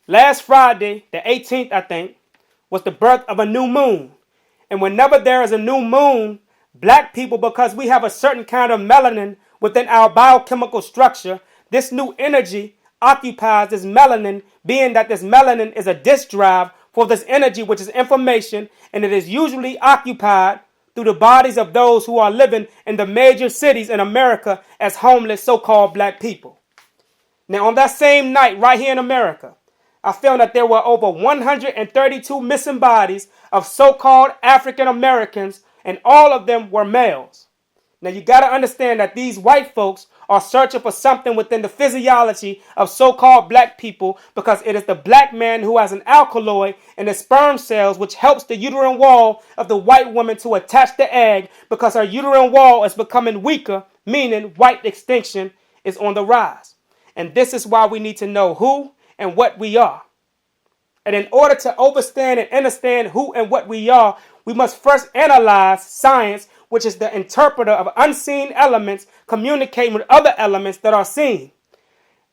Last Friday, the 18th, I think, was the birth of a new moon. And whenever there is a new moon, black people, because we have a certain kind of melanin within our biochemical structure, this new energy occupies this melanin, being that this melanin is a disk drive for this energy, which is information, and it is usually occupied through the bodies of those who are living in the major cities in America as homeless so-called black people. Now, on that same night, right here in America, I found that there were over 132 missing bodies of so-called African Americans, and all of them were males. Now, you got to understand that these white folks are searching for something within the physiology of so-called black people, because it is the black man who has an alkaloid in his sperm cells, which helps the uterine wall of the white woman to attach the egg, because her uterine wall is becoming weaker, meaning white extinction is on the rise. And this is why we need to know who and what we are. And in order to understand and understand who and what we are, we must first analyze science, which is the interpreter of unseen elements communicating with other elements that are seen.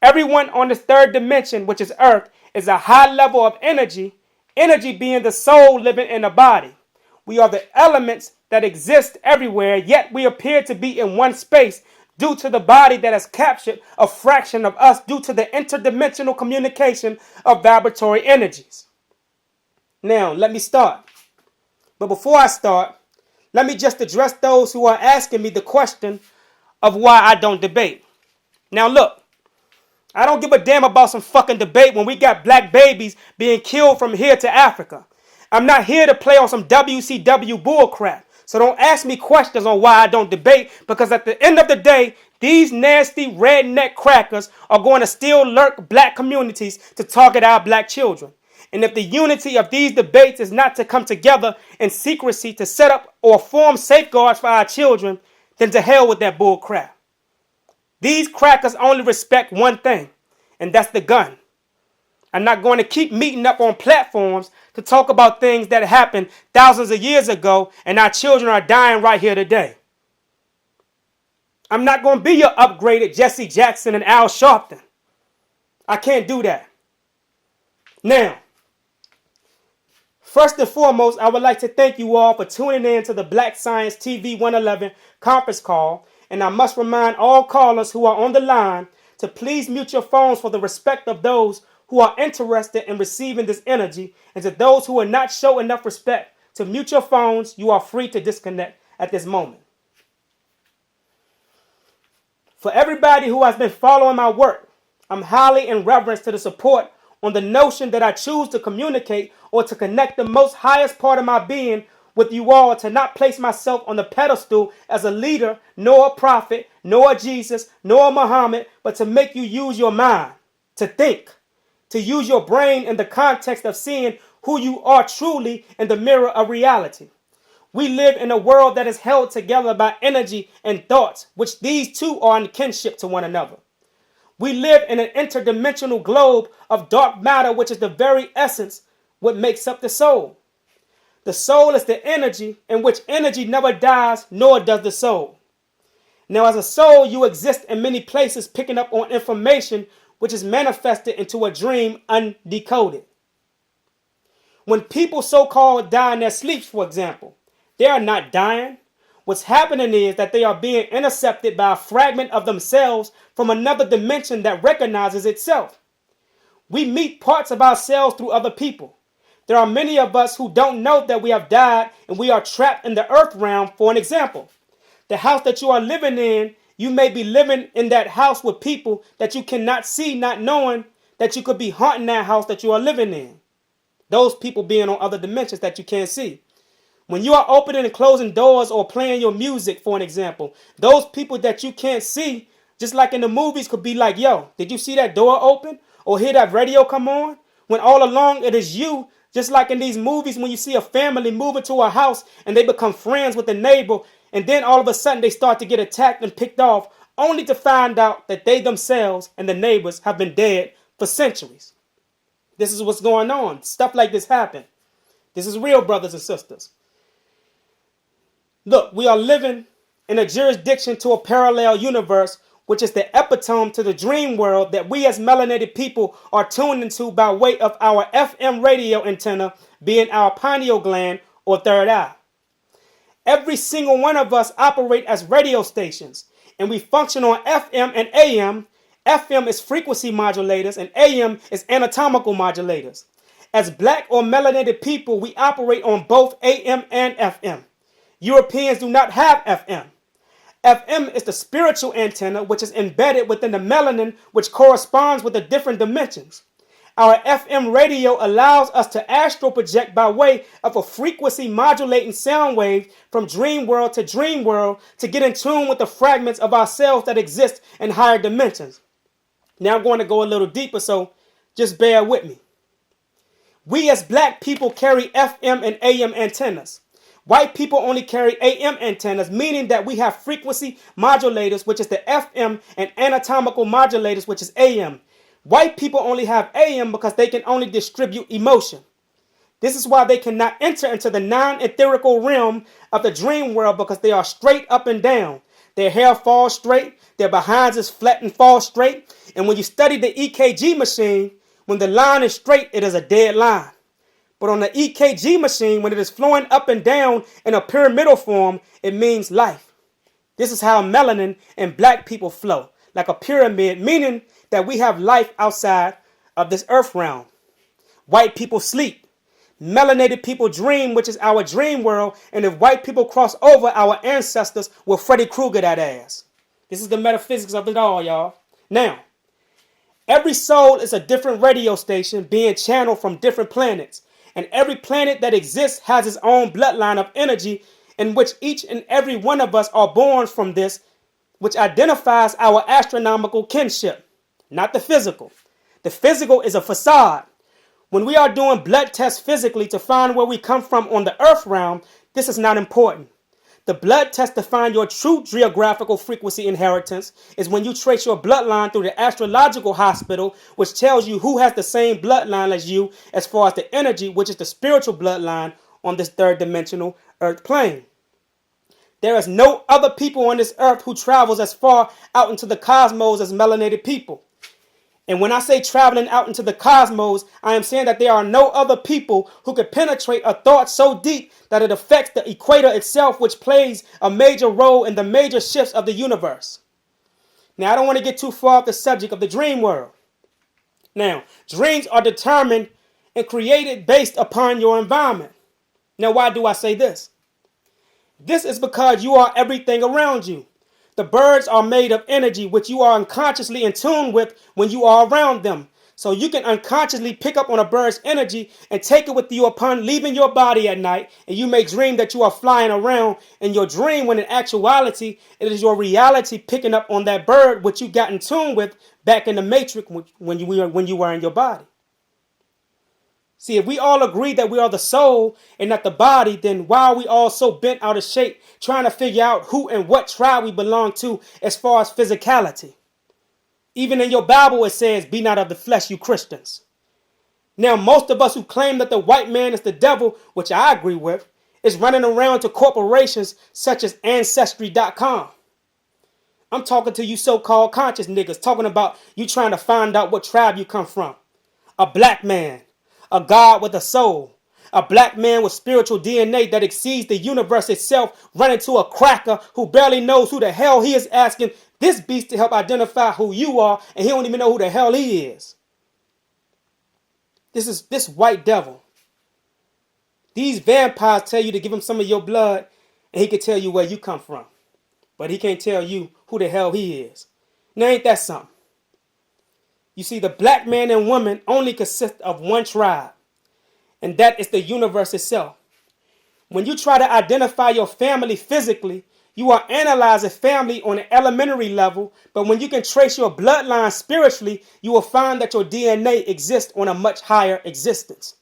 Everyone on this third dimension, which is Earth, is a high level of energy, energy being the soul living in the body. We are the elements that exist everywhere, yet we appear to be in one space due to the body that has captured a fraction of us due to the interdimensional communication of vibratory energies. Now, let me start. But before I start, let me just address those who are asking me the question of why I don't debate. Now look, I don't give a damn about some fucking debate when we got black babies being killed from here to Africa. I'm not here to play on some WCW bullcrap. So don't ask me questions on why I don't debate, because at the end of the day, these nasty redneck crackers are going to still lurk black communities to target our black children. And if the unity of these debates is not to come together in secrecy to set up or form safeguards for our children, then to hell with that bull crap. These crackers only respect one thing, and that's the gun. I'm not going to keep meeting up on platforms to talk about things that happened thousands of years ago and our children are dying right here today. I'm not going to be your upgraded Jesse Jackson and Al Sharpton. I can't do that. Now, first and foremost, I would like to thank you all for tuning in to the Black Science TV 111 conference call. And I must remind all callers who are on the line to please mute your phones for the respect of those who are interested in receiving this energy. And to those who are not show enough respect to mute your phones, you are free to disconnect at this moment. For everybody who has been following my work, I'm highly in reverence to the support on the notion that I choose to communicate or to connect the most highest part of my being with you all, to not place myself on the pedestal as a leader, nor a prophet, nor a Jesus, nor a Muhammad, but to make you use your mind, to think, to use your brain in the context of seeing who you are truly in the mirror of reality. We live in a world that is held together by energy and thoughts, which these two are in kinship to one another. We live in an interdimensional globe of dark matter, which is the very essence what makes up the soul. The soul is the energy in which energy never dies, nor does the soul. Now, as a soul, you exist in many places, picking up on information which is manifested into a dream undecoded. When people so-called die in their sleeps, for example, they are not dying. What's happening is that they are being intercepted by a fragment of themselves from another dimension that recognizes itself. We meet parts of ourselves through other people. There are many of us who don't know that we have died and we are trapped in the earth realm. For an example, the house that you are living in, you may be living in that house with people that you cannot see, not knowing that you could be haunting that house that you are living in. Those people being on other dimensions that you can't see. When you are opening and closing doors or playing your music, for an example, those people that you can't see, just like in the movies, could be like, yo, did you see that door open? Or hear that radio come on? When all along it is you, just like in these movies when you see a family move into a house and they become friends with the neighbor, and then all of a sudden they start to get attacked and picked off, only to find out that they themselves and the neighbors have been dead for centuries. This is what's going on. Stuff like this happen. This is real, brothers and sisters. Look, we are living in a jurisdiction to a parallel universe which is the epitome to the dream world that we as melanated people are tuned into by way of our FM radio antenna being our pineal gland or third eye. Every single one of us operate as radio stations, and we function on FM and AM. FM is frequency modulators, and AM is anatomical modulators. As black or melanated people, we operate on both AM and FM. Europeans do not have FM. FM is the spiritual antenna, which is embedded within the melanin, which corresponds with the different dimensions. Our FM radio allows us to astral project by way of a frequency modulating sound wave from dream world to dream world to get in tune with the fragments of ourselves that exist in higher dimensions. Now I'm going to go a little deeper, so just bear with me. We as black people carry FM and AM antennas. White people only carry AM antennas, meaning that we have frequency modulators, which is the FM, and anatomical modulators, which is AM. White people only have AM because they can only distribute emotion. This is why they cannot enter into the non-etherical realm of the dream world, because they are straight up and down. Their hair falls straight, their behinds is flat and fall straight. And when you study the EKG machine, when the line is straight, it is a dead line. But on the EKG machine, when it is flowing up and down in a pyramidal form, it means life. This is how melanin and black people flow, like a pyramid, meaning that we have life outside of this earth realm. White people sleep. Melanated people dream, which is our dream world. And if white people cross over, our ancestors will Freddy Krueger that ass. This is the metaphysics of it all, y'all. Now, every soul is a different radio station being channeled from different planets. And every planet that exists has its own bloodline of energy in which each and every one of us are born from this, which identifies our astronomical kinship. Not the physical. The physical is a facade. When we are doing blood tests physically to find where we come from on the earth realm, this is not important. The blood test to find your true geographical frequency inheritance is when you trace your bloodline through the astrological hospital, which tells you who has the same bloodline as you as far as the energy, which is the spiritual bloodline on this third dimensional earth plane. There is no other people on this earth who travels as far out into the cosmos as melanated people. And when I say traveling out into the cosmos, I am saying that there are no other people who could penetrate a thought so deep that it affects the equator itself, which plays a major role in the major shifts of the universe. Now, I don't want to get too far off the subject of the dream world. Now, dreams are determined and created based upon your environment. Now, why do I say this? This is because you are everything around you. The birds are made of energy, which you are unconsciously in tune with when you are around them. So you can unconsciously pick up on a bird's energy and take it with you upon leaving your body at night. And you may dream that you are flying around in your dream, when in actuality, it is your reality picking up on that bird, which you got in tune with back in the matrix when you were in your body. See, if we all agree that we are the soul and not the body, then why are we all so bent out of shape trying to figure out who and what tribe we belong to as far as physicality? Even in your Bible, it says, "Be not of the flesh, you Christians." Now, most of us who claim that the white man is the devil, which I agree with, is running around to corporations such as Ancestry.com. I'm talking to you so-called conscious niggas, talking about you trying to find out what tribe you come from. A black man. A God with a soul. A black man with spiritual DNA that exceeds the universe itself, running to a cracker who barely knows who the hell he is, asking this beast to help identify who you are, and he don't even know who the hell he is. This is this white devil. These vampires tell you to give him some of your blood, and he can tell you where you come from. But he can't tell you who the hell he is. Now, ain't that something? You see, the black man and woman only consist of one tribe, and that is the universe itself. When you try to identify your family physically, you are analyzing family on an elementary level, but when you can trace your bloodline spiritually, you will find that your DNA exists on a much higher existence.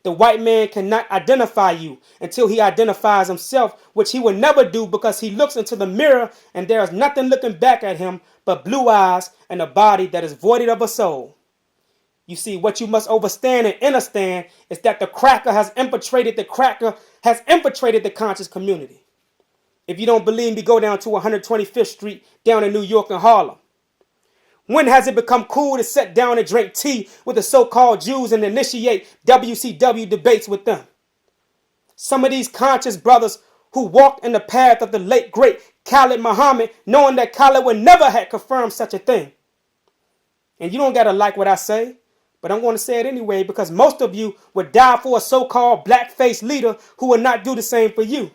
The white man cannot identify you until he identifies himself, which he will never do because he looks into the mirror and there is nothing looking back at him but blue eyes and a body that is voided of a soul. You see, what you must understand and understand is that the cracker has infiltrated the conscious community. If you don't believe me, go down to 125th Street down in New York and Harlem. When has it become cool to sit down and drink tea with the so-called Jews and initiate WCW debates with them? Some of these conscious brothers who walked in the path of the late great Khalid Muhammad, knowing that Khalid would never have confirmed such a thing. And you don't got to like what I say, but I'm going to say it anyway because most of you would die for a so-called black-faced leader who would not do the same for you.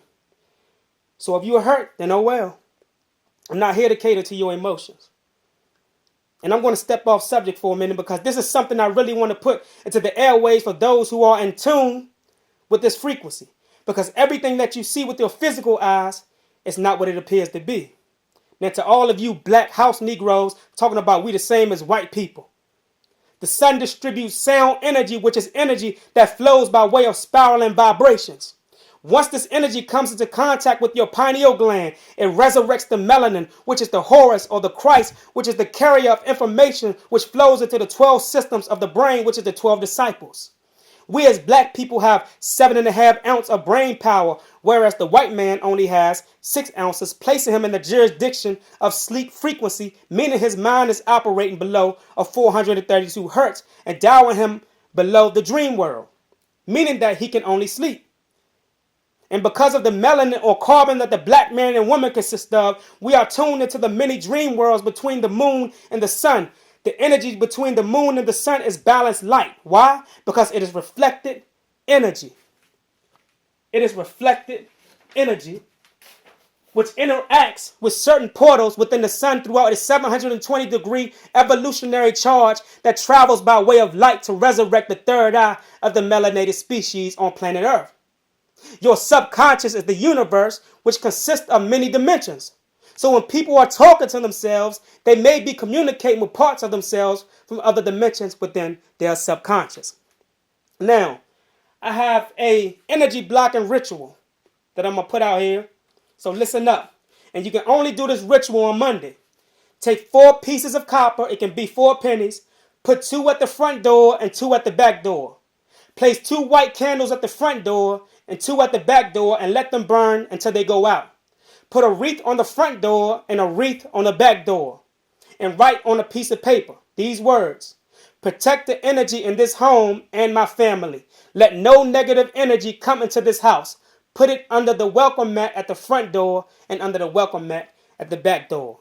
So if you're hurt, then oh well. I'm not here to cater to your emotions. And I'm going to step off subject for a minute because this is something I really want to put into the airways for those who are in tune with this frequency. Because everything that you see with your physical eyes is not what it appears to be. Now to all of you black house Negroes talking about we the same as white people. The sun distributes sound energy, which is energy that flows by way of spiraling vibrations. Once this energy comes into contact with your pineal gland, it resurrects the melanin, which is the Horus or the Christ, which is the carrier of information, which flows into the 12 systems of the brain, which is the 12 disciples. We as black people have 7.5 ounces of brain power, whereas the white man only has 6 ounces, placing him in the jurisdiction of sleep frequency, meaning his mind is operating below a 432 hertz, endowing him below the dream world, meaning that he can only sleep. And because of the melanin or carbon that the black man and woman consist of, we are tuned into the many dream worlds between the moon and the sun. The energy between the moon and the sun is balanced light. Why? Because it is reflected energy. It is reflected energy, which interacts with certain portals within the sun throughout a 720-degree evolutionary charge that travels by way of light to resurrect the third eye of the melanated species on planet Earth. Your subconscious is the universe, which consists of many dimensions. So when people are talking to themselves, they may be communicating with parts of themselves from other dimensions within their subconscious. Now, I have a energy blocking ritual that I'm going to put out here. So listen up. And you can only do this ritual on Monday. Take 4 pieces of copper. It can be 4 pennies. Put 2 at the front door and 2 at the back door. Place 2 white candles at the front door and 2 at the back door and let them burn until they go out. Put a wreath on the front door and a wreath on the back door. And write on a piece of paper these words: protect the energy in this home and my family. Let no negative energy come into this house. Put it under the welcome mat at the front door and under the welcome mat at the back door.